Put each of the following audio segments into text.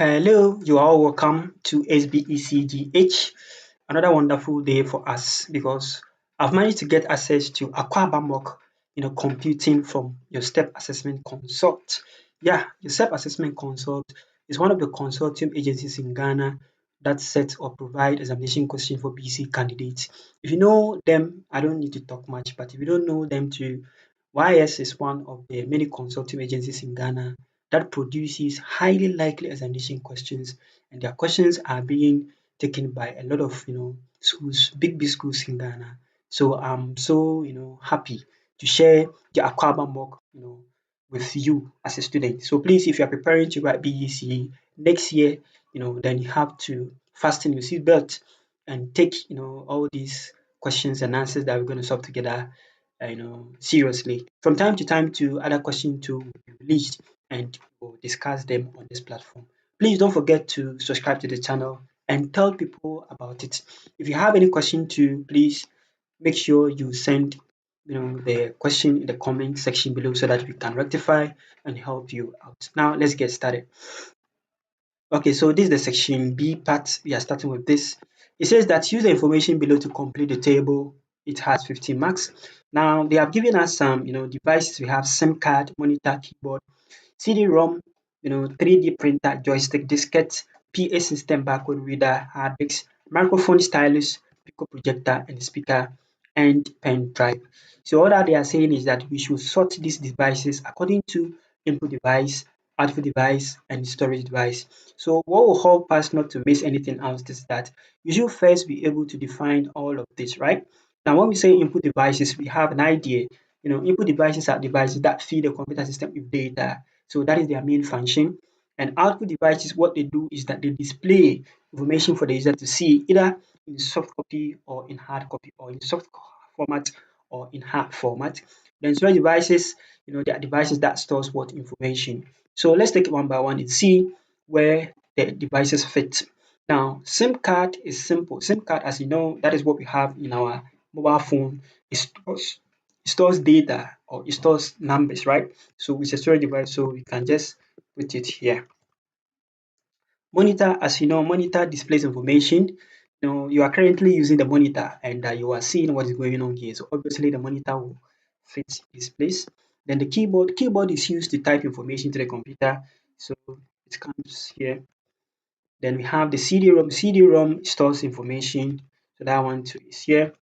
Hello, you are all welcome to SBECGH. Another wonderful day for us because I've managed to get access to Akwaaba mock, computing from your STEP assessment consult. Yeah, your STEP assessment consult is one of the consortium agencies in Ghana that sets or provide examination questions for BC candidates. If you know them, I don't need to talk much, but if you don't know them too, YS is one of the many consortium agencies in Ghana that produces highly likely examination questions, and their questions are being taken by a lot of schools, big schools in Ghana. So I'm so happy to share the Akwaaba mock with you as a student. So please, if you are preparing to write BEC next year, then you have to fasten your seatbelt and take all these questions and answers that we're going to solve together seriously. From time to time, to other questions to be released and we'll discuss them on this platform. Please don't forget to subscribe to the channel and tell people about it. If you have any question too, please make sure you send the question in the comment section below so that we can rectify and help you out. Now let's get started. Okay, so this is the section B part. We are starting with this. It says that use the information below to complete the table. It has 15 marks. Now they have given us some devices. We have SIM card, monitor, keyboard, CD-ROM, 3D printer, joystick, diskette, PA system, barcode reader, hard disk, microphone, stylus, pico projector, and speaker, and pen drive. So all that they are saying is that we should sort these devices according to input device, output device, and storage device. So what will help us not to miss anything else is that you should first be able to define all of this, right? Now, when we say input devices, we have an idea. Input devices are devices that feed the computer system with data. So that is their main function. And output devices, what they do is that they display information for the user to see either in soft copy or in hard copy or in soft format or in hard format. Then storage devices, they are devices that stores what information. So let's take it one by one and see where the devices fit. Now, SIM card is simple. SIM card, as you know, that is what we have in our mobile phone. It stores data or it stores numbers, right? So it's a storage device, so we can just put it here. Monitor, as you know, monitor displays information. You are currently using the monitor and you are seeing what is going on here. So obviously the monitor will fit this place. Then the keyboard is used to type information to the computer. So it comes here. Then we have the CD-ROM. CD-ROM stores information. So that one too is here.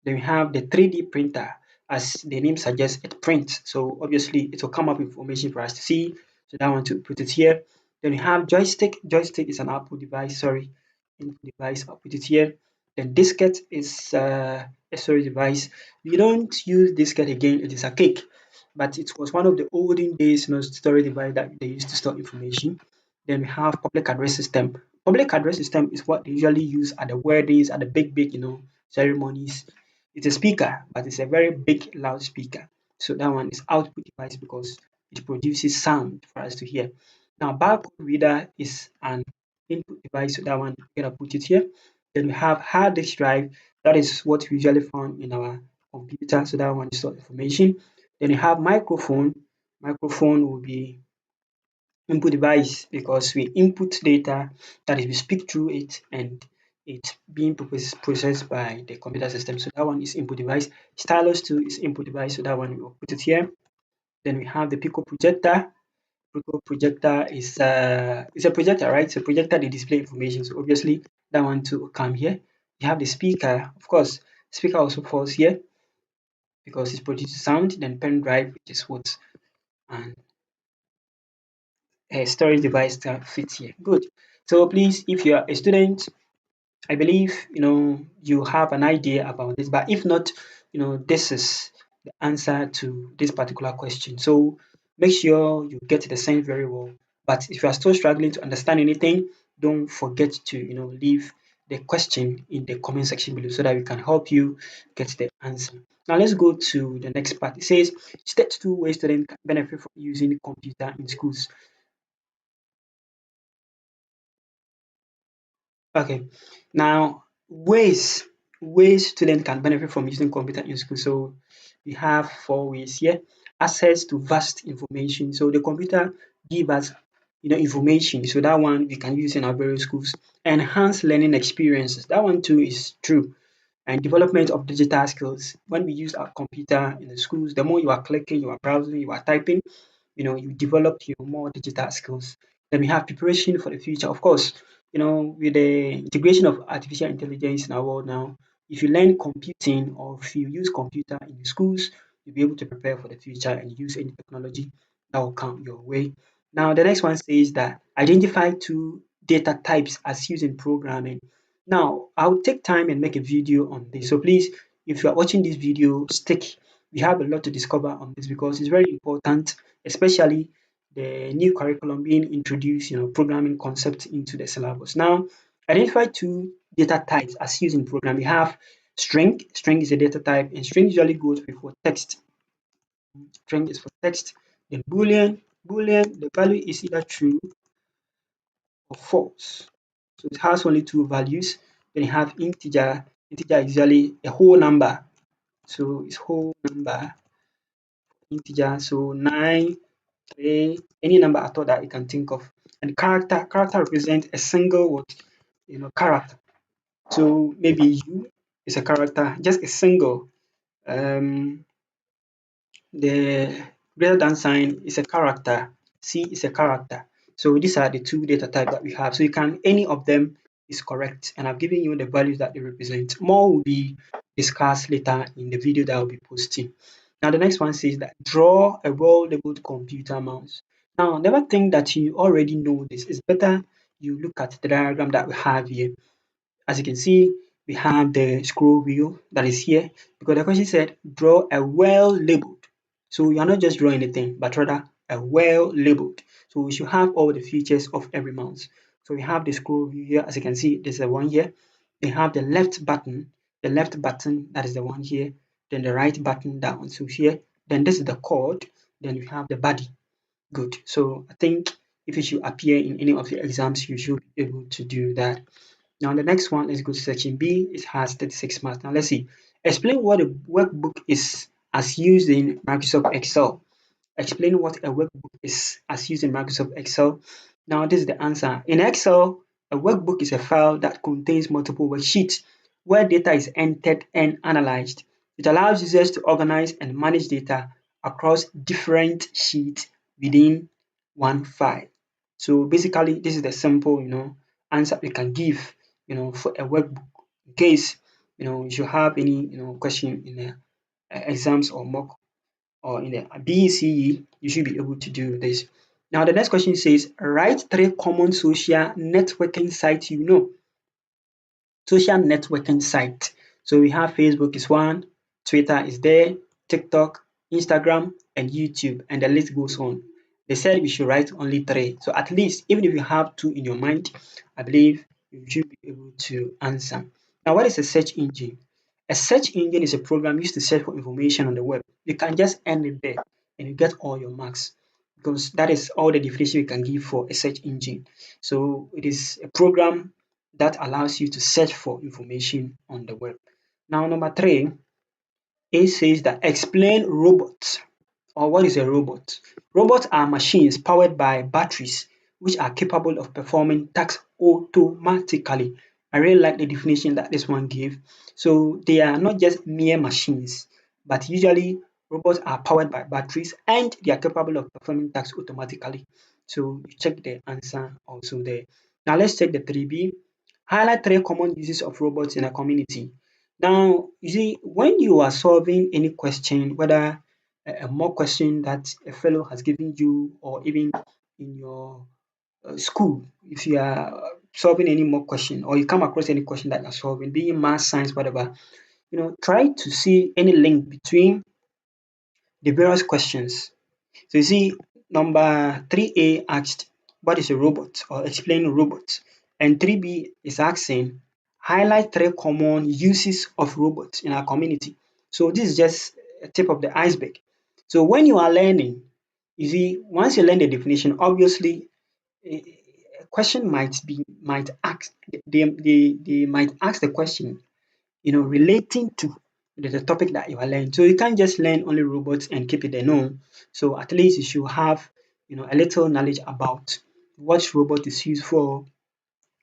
Then we have the 3D printer. As the name suggests, it prints. So obviously it will come up with information for us to see. So that one to put it here. Then we have joystick. Joystick is an output device, sorry. Input device, I'll put it here. Then diskette is a storage device. We don't use diskette again, it is a cake. But it was one of the olden days storage device that they used to store information. Then we have public address system. Public address system is what they usually use at the weddings, at the big, ceremonies. It's a speaker, but it's a very big, loud speaker. So that one is output device because it produces sound for us to hear. Now, barcode reader is an input device, so that one, we're gonna put it here. Then we have hard disk drive. That is what we usually found in our computer, so that one is store information. Then you have microphone. Microphone will be input device because we input data, that is we speak through it and it's being processed by the computer system. So that one is input device. Stylus too is input device, so that one we'll put it here. Then we have the pico projector. Pico projector is it's a projector, right? It's a projector that display information. So obviously that one to come here. You have the speaker, of course. Speaker also falls here because it produces sound. Then pen drive, which is what and a storage device that fits here. Good. So please, if you are a student, I believe you have an idea about this, but if not, this is the answer to this particular question. So make sure you get the sense very well. But if you are still struggling to understand anything, don't forget to leave the question in the comment section below so that we can help you get the answer. Now let's go to the next part. It says state 2 ways students can benefit from using computer in schools. Okay, now ways students can benefit from using computer in school. So we have 4 ways here. Access to vast information. So the computer give us information. So that one we can use in our various schools. Enhance learning experiences. That one too is true. And development of digital skills. When we use our computer in the schools, the more you are clicking, you are browsing, you are typing, you develop your more digital skills. Then we have preparation for the future. Of course, with the integration of artificial intelligence in our world now, if you learn computing or if you use computer in the schools, you'll be able to prepare for the future and use any technology that will come your way. Now, the next one says that identify two data types as used in programming. Now, I'll take time and make a video on this. So please, if you are watching this video, stick. We have a lot to discover on this because it's very important, especially the new curriculum being introduced, programming concepts into the syllabus. Now, identify two data types as used in programming. We have string. String is a data type, and string usually goes before text. String is for text. Then boolean. Boolean, the value is either true or false. So it has only two values. Then you have integer. Integer is usually a whole number. So it's whole number, integer. So 9, 3, any number at all that you can think of. And character. Character represents a single word, character. So maybe U is a character, just a single. Um, the greater than sign is a character. C is a character. So these are the two data types that we have. So you can any of them is correct, and I've given you the values that they represent. More will be discussed later in the video that I'll be posting. Now the next one says that draw a well-labeled computer mouse. Now never think that you already know this. It's better you look at the diagram that we have here. As you can see, we have the scroll wheel that is here because the question said draw a well labeled. So you are not just drawing anything, but rather a well labeled. So we should have all the features of every mouse. So we have the scroll wheel here. As you can see, there's a one here. We have the left button that is the one here. Then the right button that one. So here. Then this is the cord. Then we have the body. Good. So I think if it should appear in any of the exams, you should be able to do that. Now the next one, let's go to section B. It has 36 marks. Now let's see. Explain what a workbook is as used in Microsoft Excel. Explain what a workbook is as used in Microsoft Excel. Now this is the answer. In Excel, a workbook is a file that contains multiple worksheets where data is entered and analyzed. It allows users to organize and manage data across different sheets within one file. So basically, this is the simple, answer we can give, for a workbook. In case, you should have any, question in the exams or mock or in the BECE, you should be able to do this. Now, the next question says, write 3 common social networking sites you know. Social networking site. So we have Facebook is one, Twitter is there, TikTok, Instagram, and YouTube, and the list goes on. They said we should write only 3. So at least, even if you have 2 in your mind, I believe you should be able to answer. Now, what is a search engine? A search engine is a program used to search for information on the web. You can just end it there and you get all your marks because that is all the definition you can give for a search engine. So it is a program that allows you to search for information on the web. Now, number 3, it says that explain robots or what is a robot. Robots are machines powered by batteries which are capable of performing tasks automatically. I really like the definition that this one gave. So they are not just mere machines, but usually robots are powered by batteries and they are capable of performing tasks automatically. So you check the answer also there. Now let's check the 3B. Highlight 3 common uses of robots in a community. Now, you see, when you are solving any question, whether a mock question that a fellow has given you or even in your school, if you are solving any mock question or you come across any question that you're solving, being math, science, whatever, try to see any link between the various questions. So you see, number 3A asked, what is a robot or explain robot? And 3B is asking, highlight 3 common uses of robots in our community. So this is just a tip of the iceberg. So when you are learning, you see, once you learn the definition, obviously a question might ask they might ask the question relating to the topic that you are learning. So you can't just learn only robots and keep it there. No. So at least you should have, a little knowledge about what robot is used for,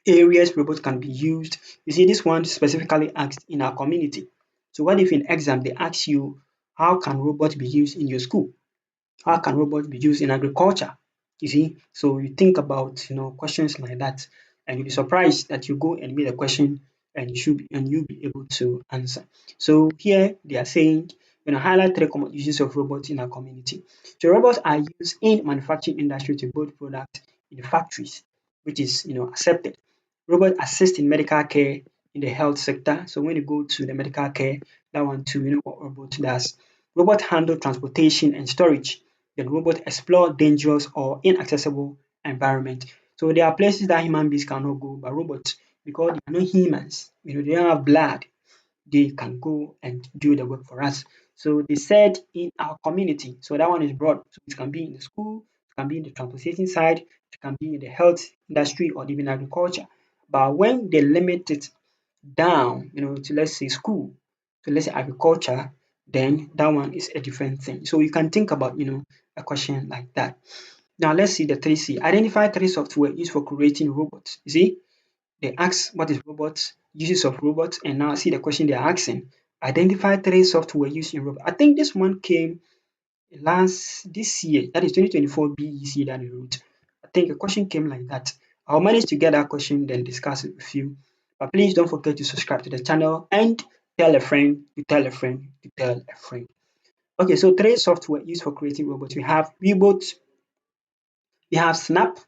areas robot can be used. You see, this one specifically asked in our community. So what if in exam they ask you, how can robot be used in your school? How can robots be used in agriculture? You see, so you think about questions like that, and you'll be surprised that you go and meet a question and you'll be able to answer. So here they are saying, highlight three common uses of robots in our community. So robots are used in manufacturing industry to build products in factories, which is accepted. Robots assist in medical care in the health sector. So when you go to the medical care, that one too, what robot does. Robot handle transportation and storage. Then robots explore dangerous or inaccessible environment. So there are places that human beings cannot go, but robots, because they are not humans, they don't have blood, they can go and do the work for us. So they said in our community. So that one is broad. So it can be in the school, it can be in the transportation side, it can be in the health industry or even agriculture. But when they limit it down, to let's say school, to let's say agriculture, then that one is a different thing. So you can think about, a question like that. Now let's see the 3C. Identify three software used for creating robots. You see, they ask what is robots, uses of robots, and now see the question they're asking. Identify three software used in robots. I think this one came this year, that is 2024 BEC that they wrote. I think a question came like that. I'll manage to get that question, then discuss it with you. But please don't forget to subscribe to the channel and tell a friend to tell a friend to tell a friend. Okay, so three software used for creating robots. We have Webot, we have Snap,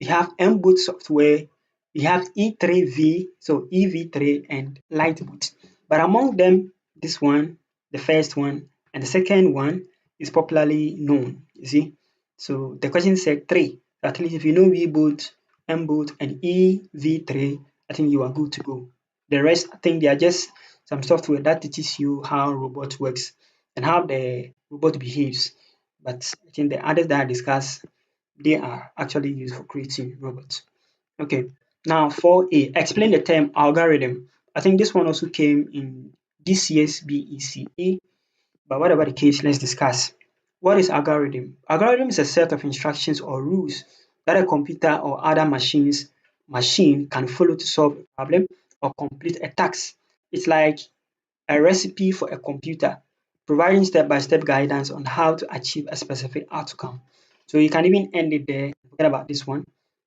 we have mBoot software, we have E3V, so EV3 and Lightboot. But among them, this one, the first one, and the second one is popularly known, you see. So the question said three. At least if you know VBoot, mBoot, and EV3, I think you are good to go. The rest, I think they are just some software that teaches you how robot works and how the robot behaves. But I think the others that I discussed, they are actually used for creating robots. Okay, now 4A, explain the term algorithm. I think this one also came in this year's BECE, but whatever the case, let's discuss. What is algorithm? Algorithm is a set of instructions or rules that a computer or other machine can follow to solve a problem or complete a task. It's like a recipe for a computer, providing step-by-step guidance on how to achieve a specific outcome. So you can even end it there, forget about this one.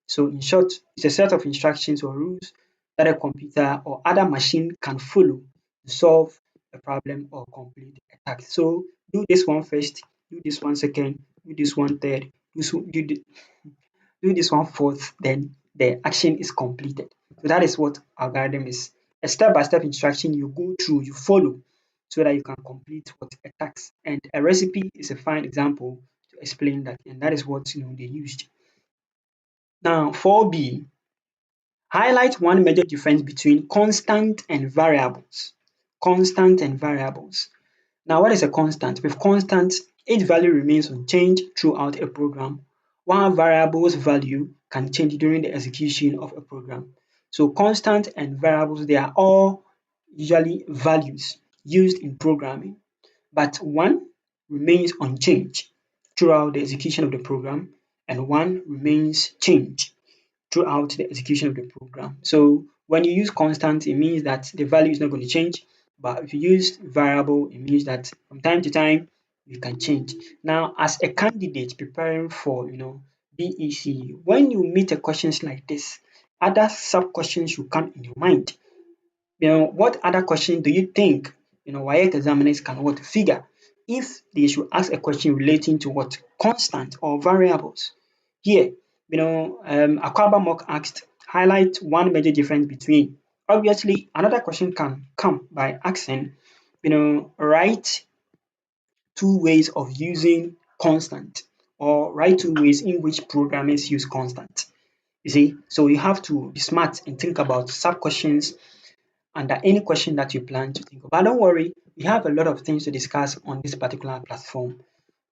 So in short, it's a set of instructions or rules that a computer or other machine can follow to solve a problem or complete a task. So do this one first, do this one second, do this one third, do this one fourth, then the action is completed. So that is what algorithm is. A step-by-step instruction you go through, you follow so that you can complete what a task. And a recipe is a fine example to explain that. And that is what they used. Now 4B, highlight one major difference between constant and variables. Constant and variables. Now, what is a constant? With constant, its value remains unchanged throughout a program, while variables value can change during the execution of a program. So constant and variables, they are all usually values used in programming, but one remains unchanged throughout the execution of the program, and one remains changed throughout the execution of the program. So when you use constant, it means that the value is not going to change. But if you use variable, it means that from time to time you can change. Now, as a candidate preparing for BEC, when you meet a questions like this, other sub questions should come in your mind. What other question do you think WAEC examiners can what figure if they should ask a question relating to what constant or variables? Here, Akwaba Mock asked, highlight one major difference between. Obviously, another question can come by asking, write two ways of using constant or write two ways in which programmers use constant. You see, so you have to be smart and think about sub questions under any question that you plan to think of. But don't worry, we have a lot of things to discuss on this particular platform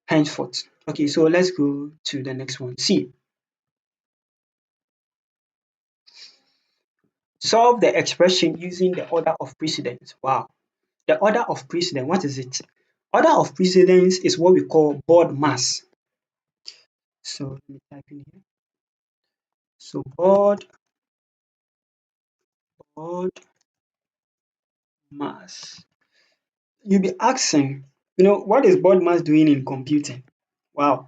henceforth. Okay, so let's go to the next one. C. Solve the expression using the order of precedence. Wow. The order of precedence, what is it? Order of precedence is what we call board mass. So let me type in here. So board mass. You'll be asking, what is board mass doing in computing? Wow.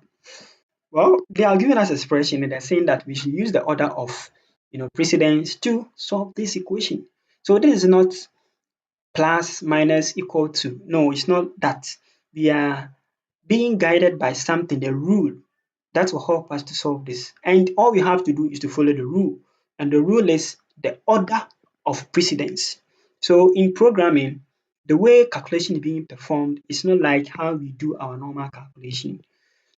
Well, they are giving us expression and they're saying that we should use the order of precedence to solve this equation. So this is not plus, minus, equal to. No, it's not that. We are being guided by something, the rule that will help us to solve this. And all we have to do is to follow the rule. And the rule is the order of precedence. So in programming, the way calculation is being performed is not like how we do our normal calculation.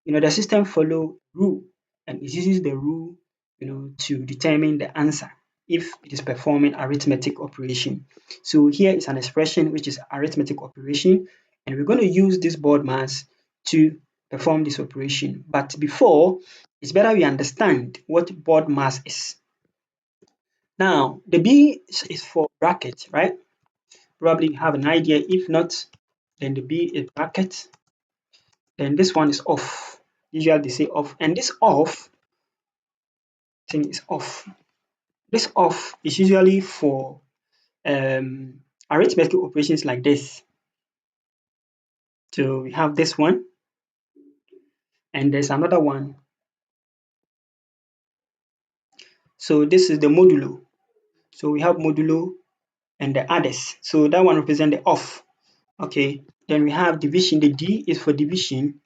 The system follow rule and it uses the rule, to determine the answer if it is performing arithmetic operation. So here is an expression which is arithmetic operation, and we're going to use this board mass to perform this operation. But before, it's better we understand what board mass is. Now, the B is for bracket, right? Probably you have an idea. If not, then the B is bracket. Then this one is off. Usually they say off, and this off thing is off. This off is usually for arithmetic operations like this. So we have this one, and there's another one. So this is the modulo. So we have modulo and the others. So that one represents the off. Okay. Then we have division. The D is for division.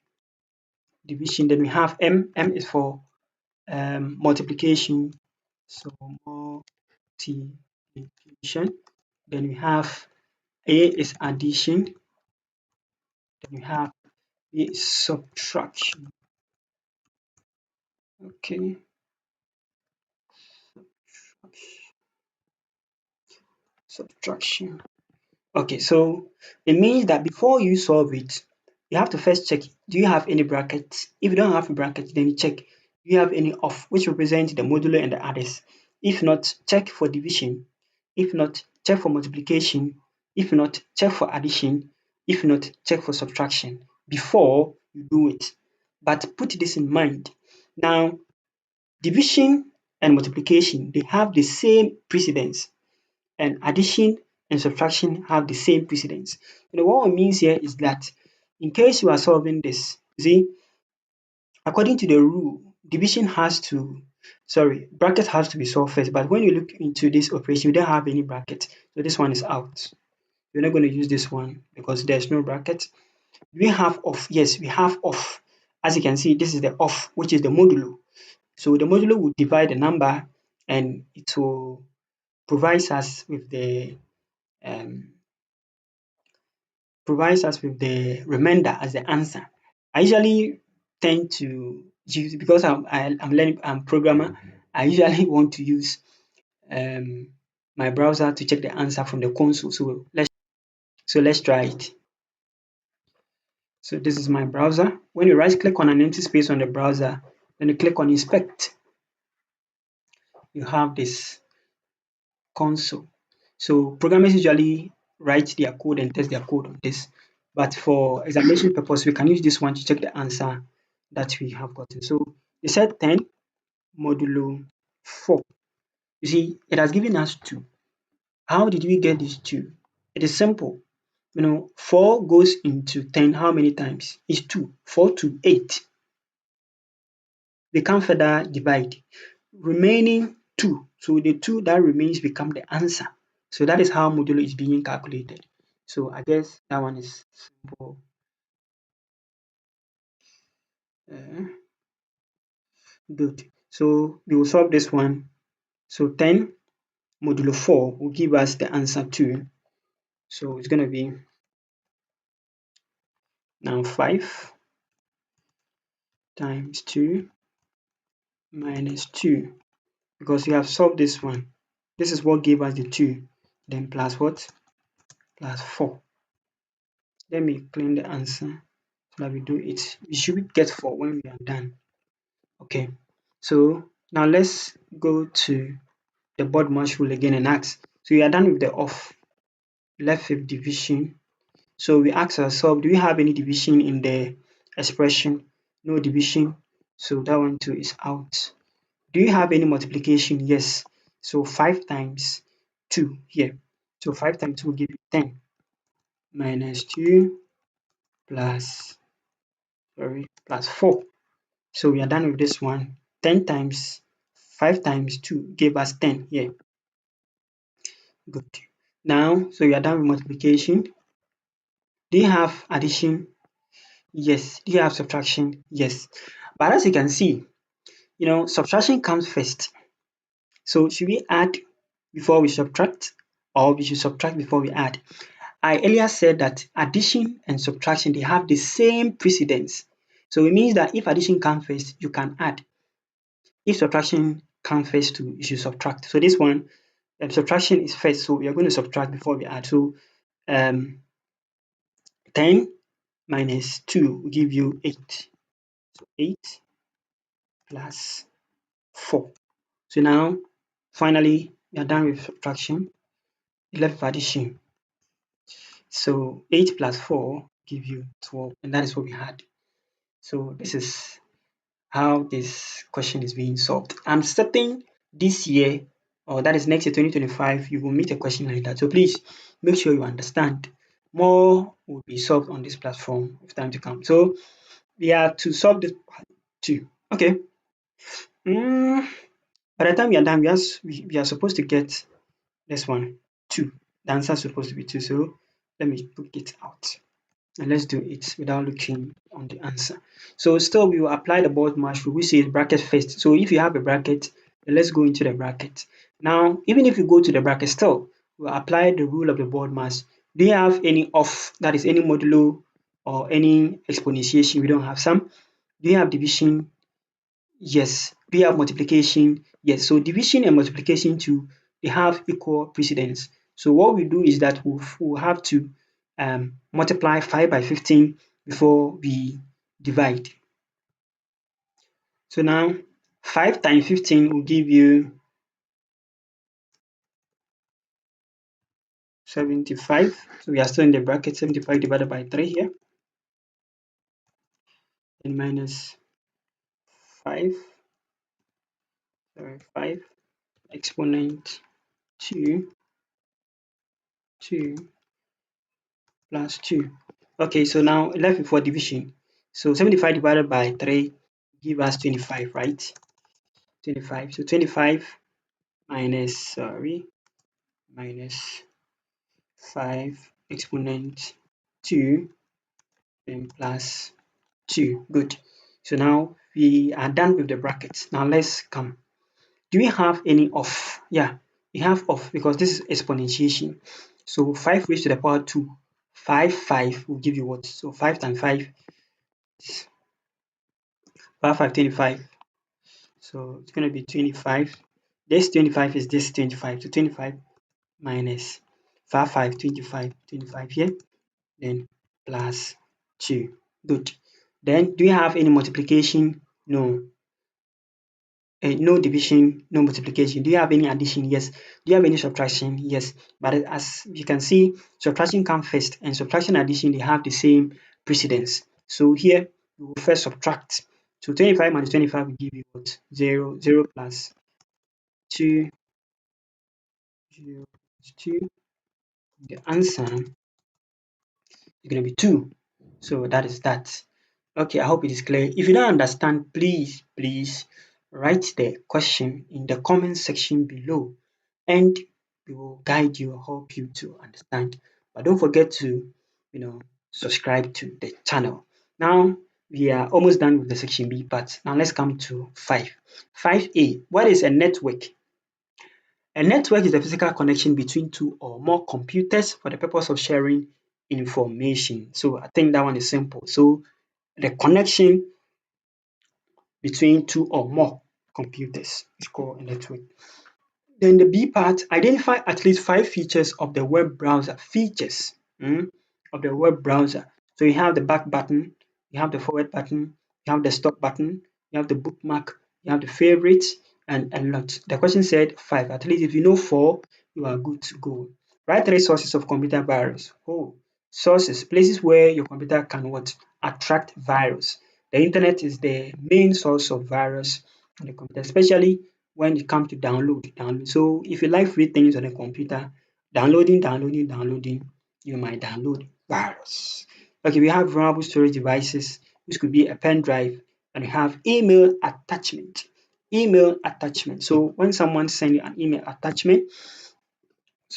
Division. Then we have M. M is for multiplication. So multiplication. Then we have A is addition. Then we have A is subtraction. Okay. Subtraction. Okay, so it means that before you solve it, you have to first check, do you have any brackets? If you don't have a bracket, then you check, do you have any off, which represent the modulo and the others? If not, check for division. If not, check for multiplication. If not, check for addition. If not, check for subtraction before you do it. But put this in mind. Now, division and multiplication, they have the same precedence, and addition and subtraction have the same precedence. What it means here is that in case you are solving this, see, according to the rule, bracket has to be solved first. But when you look into this operation, you don't have any bracket. So this one is out. We're not going to use this one because there's no bracket. We have off. Yes, we have off. As you can see, this is the off, which is the modulo. So the modulo will divide the number and it will provide us with the um, remainder as the answer. I usually tend to use, because I'm programmer, I usually want to use my browser to check the answer from the console. So let's try it. So this is my browser. When you right click on an empty space on the browser, then you click on inspect, you have this console. So programmers usually write their code and test their code on this. But for examination purpose, we can use this one to check the answer that we have gotten. So they said 10 modulo 4. You see, it has given us 2. How did we get this 2? It is simple. 4 goes into 10 how many times? It's 2. 4 to 8. We can't further divide. Remaining 2. So the 2 that remains become the answer. So that is how modulo is being calculated. So I guess that one is simple. Good. So we will solve this one. So 10 modulo 4 will give us the answer 2. So it's going to be now 5 times 2 minus 2, because we have solved this one. This is what gave us the 2. Then plus what? Plus 4. Let me clean the answer so that we do it. We should get 4 when we are done. Okay. So now let's go to the board mass rule again and ask. So we are done with the off. Left with division. So we ask ourselves, do we have any division in the expression? No division. So that one too is out. Do you have any multiplication? Yes. So 5 times 2 here. So 5 times 2 will give you 10 minus 2 plus, plus 4. So we are done with this one. 10 times 5 times 2 gave us 10 here. Good. Now, so we are done with multiplication. Do you have addition? Yes. Do you have subtraction? Yes. But as you can see, subtraction comes first. So should we add before we subtract, or we should subtract before we add? I earlier said that addition and subtraction, they have the same precedence. So it means that if addition comes first, you can add. If subtraction comes first too, you should subtract. So this one, subtraction is first, so we are going to subtract before we add. So 10 minus 2 will give you 8. So 8 plus 4. So now, finally, we are done with subtraction. Left with addition. So 8 plus 4 give you 12, and that is what we had. So this is how this question is being solved. I'm certain this year, or that is next year, 2025, you will meet a question like that. So please make sure you understand. More will be solved on this platform with time to come. So we are to solve this part 2. Okay. By the time we are done, we are supposed to get this one 2. The answer is supposed to be 2. So let me book it out. And let's do it without looking on the answer. So still we will apply the board mass rule, which is bracket first. So if you have a bracket, then let's go into the bracket. Now, even if you go to the bracket still, we'll apply the rule of the board mass. Do you have any off, that is any modulo or any exponentiation? We don't have some. Do you have division? Yes. Do you have multiplication? Yes. So division and multiplication too, they have equal precedence. So what we do is that we'll have to multiply 5 by 15 before we divide. So now 5 times 15 will give you 75. So we are still in the bracket, 75 divided by 3 here, and minus 5, 5 exponent 2 plus 2. Okay, so now left before division. So 75 divided by 3 give us 25, right? 25. So 25 minus 5 exponent 2 and plus 2. Good. So now we are done with the brackets. Now let's come. Do we have any off? Yeah, we have off because this is exponentiation. So 5 raised to the power 2. 5 will give you what? So 5 times 5 is 5, 25. So it's going to be 25. This 25 is this 25. So 25 minus 5, 25 here. Then plus 2. Good. Then do you have any multiplication? No. No division, no multiplication. Do you have any addition? Yes. Do you have any subtraction? Yes. But as you can see, subtraction comes first, and subtraction and addition, they have the same precedence. So here we will first subtract. So 25 minus 25 will give you what? 0. 0 plus 2. 0 plus 2. The answer is going to be 2. So that is that. Okay, I hope it is clear. If you don't understand, please write the question in the comment section below, and we will guide you, help you to understand. But don't forget to, subscribe to the channel. Now we are almost done with the section B part. Now let's come to 5. 5A. What is a network? A network is a physical connection between two or more computers for the purpose of sharing information. So I think that one is simple. So the connection between two or more computers is called a network. Then the B part, identify at least 5 features of the web browser. Features of the web browser. So you have the back button, you have the forward button, you have the stop button, you have the bookmark, you have the favorites, and a lot. The question said 5. At least if you know 4, you are good to go. Write 3 sources of computer virus. Oh, sources, places where your computer can what? Attract virus. The internet is the main source of virus. on the computer, especially when it comes to download. So if you like free things on the computer, downloading, you might download virus. Okay, we have vulnerable storage devices, which could be a pen drive, and we have email attachment. Email attachment. So when someone sends you an email attachment,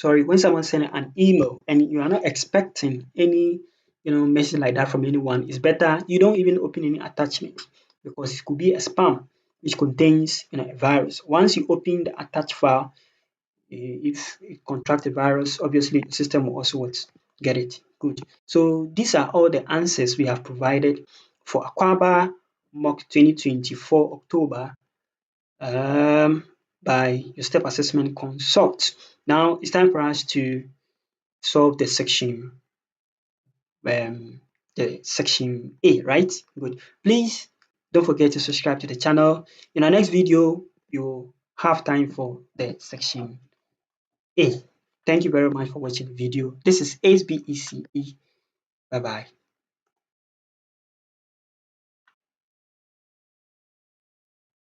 when someone sends an email and you are not expecting any message like that from anyone, it's better you don't even open any attachment, because it could be a spam which contains a virus. Once you open the attached file, if it contracts a virus, obviously the system will also get it. Good. So these are all the answers we have provided for Akwaaba mock 2024 October, um, by your step assessment consult. Now it's time for us to solve the section A, right? Good. Please don't forget to subscribe to the channel. In our next video, you'll have time for the section A. Thank you very much for watching the video. This is SBECE. Bye bye.